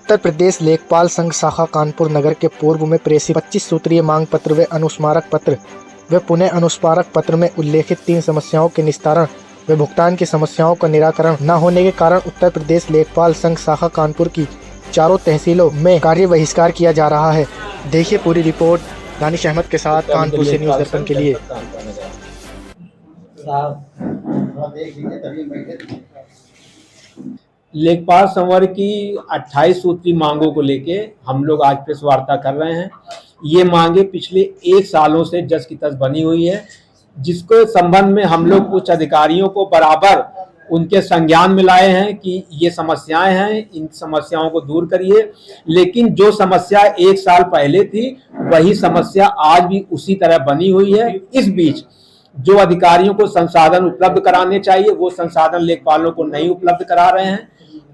उत्तर प्रदेश लेखपाल संघ शाखा कानपुर नगर के पूर्व में प्रेषित 25 सूत्रीय मांग पत्र व अनुस्मारक पत्र व पुनः अनुस्मारक पत्र में उल्लेखित 3 समस्याओं के निस्तारण व भुगतान की समस्याओं का निराकरण न होने के कारण उत्तर प्रदेश लेखपाल संघ शाखा कानपुर की चारों तहसीलों में कार्य बहिष्कार किया जा रहा है। देखिए पूरी रिपोर्ट दानिश अहमद के साथ कानपुर से न्यूज़ दर्पण के लिए। लेखपाल संवर्ग की 28 सूत्रीय मांगों को लेके हम लोग आज प्रेस वार्ता कर रहे हैं। ये मांगे पिछले 1 सालों से जस की तस बनी हुई है, जिसको संबंध में हम लोग उच्च अधिकारियों को बराबर उनके संज्ञान में लाए हैं कि ये समस्याएं हैं, इन समस्याओं को दूर करिए। लेकिन जो समस्या 1 साल पहले थी वही समस्या आज भी उसी तरह बनी हुई है। इस बीच जो अधिकारियों को संसाधन उपलब्ध कराने चाहिए वो संसाधन लेखपालों को नहीं उपलब्ध करा रहे हैं।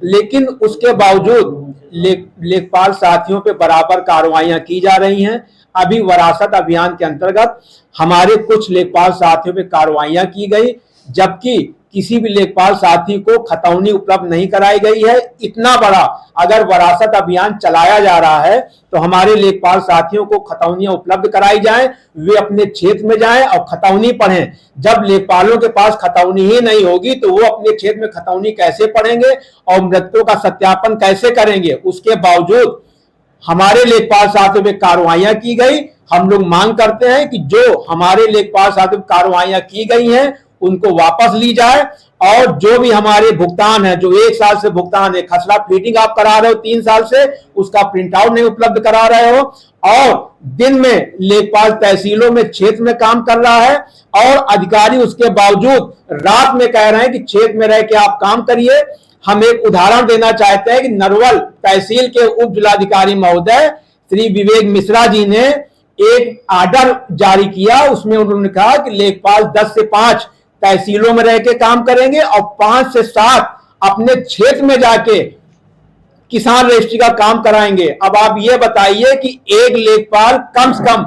लेकिन उसके बावजूद लेखपाल साथियों पे बराबर कार्रवाइयां की जा रही हैं। अभी वरासत अभियान के अंतर्गत हमारे कुछ लेखपाल साथियों पे कार्रवाइयां की गई, जबकि किसी भी लेखपाल साथी को खतौनी उपलब्ध नहीं कराई गई है। इतना बड़ा अगर वरासत अभियान चलाया जा रहा है तो हमारे लेखपाल साथियों को खतौनियां उपलब्ध कराई जाएं, वे अपने क्षेत्र में जाएं और खतौनी पढ़ें। जब लेखपालों के पास खतौनी ही नहीं होगी तो वो अपने क्षेत्र में खतौनी कैसे पढ़ेंगे और मृतकों का सत्यापन कैसे करेंगे। उसके बावजूद हमारे लेखपाल साथियों पे कार्रवाइयां की गई। हम लोग मांग करते हैं कि जो हमारे लेखपाल साथियों पे कार्रवाइयां की गई हैं उनको वापस ली जाए, और जो भी हमारे भुगतान है, जो 1 साल से भुगतान है, खसरा फीडिंग आप करा रहे हो 3 साल से, उसका प्रिंट आउट नहीं उपलब्ध करा रहे हो, और दिन में लेखपाल तहसीलों में क्षेत्र में काम कर रहा है और अधिकारी उसके बावजूद रात में कह रहे हैं कि क्षेत्र में रह के आप काम करिए। हम एक उदाहरण देना चाहते हैं कि नरवल तहसील के उप जिलाधिकारी महोदय श्री विवेक मिश्रा जी ने एक आर्डर जारी किया। उसमें उन्होंने कहा कि लेखपाल 10 से 5 तहसीलों में रह के काम करेंगे और 5 से 7 अपने क्षेत्र में जाके किसान रजिस्ट्री का काम कराएंगे। अब आप ये बताइए कि एक लेखपाल कम से कम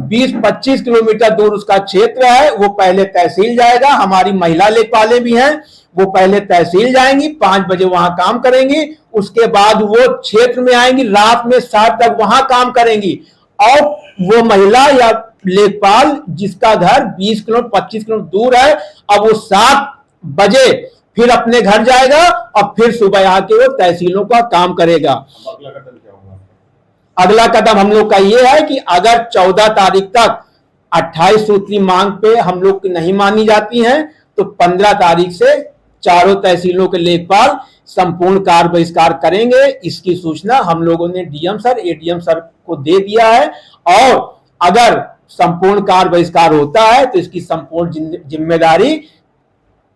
20-25 किलोमीटर दूर उसका क्षेत्र है, वो पहले तहसील जाएगा। हमारी महिला लेखपालें भी हैं, वो पहले तहसील जाएंगी, 5 बजे वहां काम करेंगी, उसके बाद वो क्षेत्र में आएंगी, रात में 7 तक वहां काम करेंगी। और वो महिला या लेखपाल जिसका घर 20 किलोमीटर 25 किलोमीटर दूर है, अब वो 7 बजे फिर अपने घर जाएगा और फिर सुबह आके वो तहसीलों का काम करेगा। अगला कदम क्या होगा? अगला कदम हम लोग का ये है कि अगर 14 तारीख तक 28 सूत्री मांग पे हम लोग की नहीं मानी जाती हैं तो 15 तारीख से चारों तहसीलों के लेखपाल संपूर्ण कार्य बहिष्कार करेंगे। इसकी सूचना हम लोगों ने डीएम सर, एडीएम सर को दे दिया है, और अगर संपूर्ण कार्य बहिष्कार होता है तो इसकी संपूर्ण जिम्मेदारी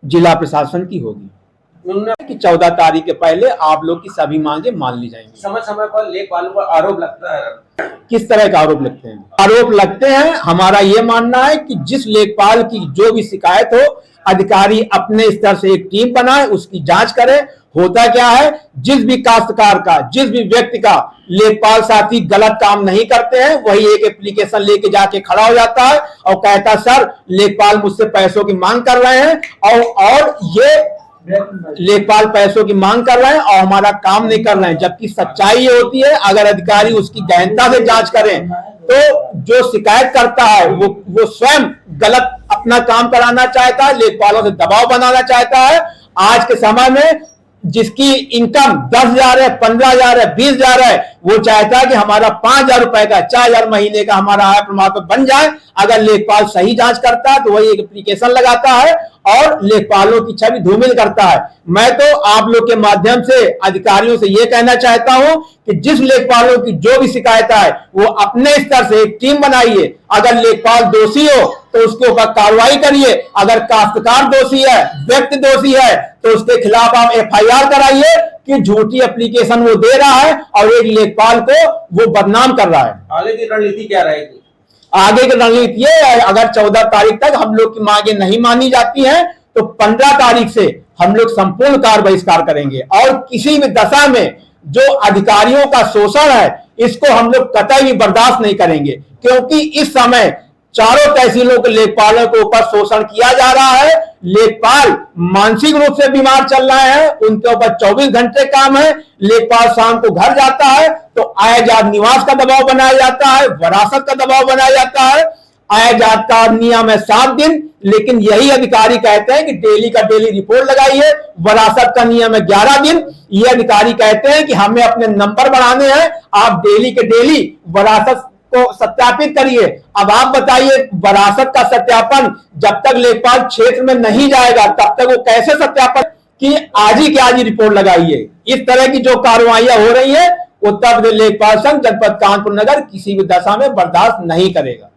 जिला प्रशासन की होगी। उन्होंने कि 14 तारीख के पहले आप लोग की सभी मांगे मान ली जाएंगी। समय समय पर लेखपालों पर आरोप लगता है। किस तरह का आरोप लगते हैं? आरोप लगते हैं, हमारा यह मानना है कि जिस लेखपाल की जो भी शिकायत हो अधिकारी अपने स्तर से एक टीम बनाए, उसकी जांच करे। होता क्या है, जिस भी काश्तकार का, जिस भी व्यक्ति का लेखपाल साथी गलत काम नहीं करते हैं, वही एक एप्लीकेशन लेके जाके खड़ा हो जाता है और कहता सर लेखपाल मुझसे पैसों की मांग कर रहे हैं और ये लेखपाल पैसों की मांग कर रहे हैं और हमारा काम नहीं कर रहे हैं। जबकि सच्चाई ये होती है, अगर अधिकारी उसकी गहनता से जांच करें तो जो शिकायत करता है वो स्वयं गलत अपना काम कराना चाहता है, लेखपालों से दबाव बनाना चाहता है। आज के समय में जिसकी इनकम 10,000 है, 15,000 है, 20,000 है, वो चाहता है कि हमारा 5,000 रुपए का 4,000 महीने का हमारा आय प्रमाण पत्र बन जाए। अगर लेखपाल सही जांच करता है तो वही एक एप्लीकेशन लगाता है और लेखपालों की छवि धूमिल करता है। मैं तो आप लोग के माध्यम से अधिकारियों से यह कहना चाहता हूं कि जिस लेखपालों की जो भी शिकायत है वो अपने स्तर से एक टीम बनाइए। अगर लेखपाल दोषी हो तो उसके ऊपर कार्रवाई करिए, अगर काश्तकार दोषी है, व्यक्ति दोषी है तो उसके खिलाफ आप FIR कराइए कि झूठी एप्लीकेशन वो दे रहा है और एक लेखपाल को वो बदनाम कर रहा है। आगे की रणनीति क्या रहेगी? आगे की रणनीति ये है, अगर 14 तारीख तक हम लोग की मांगे नहीं मानी जाती हैं तो 15 तारीख से हम लोग संपूर्ण कार्य बहिष्कार करेंगे। और किसी भी दशा में जो अधिकारियों का शोषण है इसको हम लोग कतई भी बर्दाश्त नहीं करेंगे, क्योंकि इस समय चारों तहसीलों के लेखपालों के ऊपर शोषण किया जा रहा है। लेखपाल मानसिक रूप से बीमार चल रहे हैं, उनके ऊपर 24 घंटे काम है। लेखपाल शाम को घर जाता है तो आय जात निवास का दबाव बनाया जाता है, वरासत का दबाव बनाया जाता है। आय जात का नियम है 7 दिन, लेकिन यही अधिकारी कहते हैं कि डेली का डेली रिपोर्ट लगाइए। वरासत का नियम है 11 दिन। ये अधिकारी कहते हैं कि हमें अपने नंबर बढ़ाने हैं, आप डेली के डेली वरासत को सत्यापित करिए। अब आप बताइए, वरासत का सत्यापन जब तक लेखपाल क्षेत्र में नहीं जाएगा तब तक वो कैसे सत्यापन कि आज ही के आज ही रिपोर्ट लगाइए। इस तरह की जो कार्रवाइयां हो रही है उत्तर प्रदेश लेखपाल संघ जनपद कानपुर नगर किसी भी दशा में बर्दाश्त नहीं करेगा।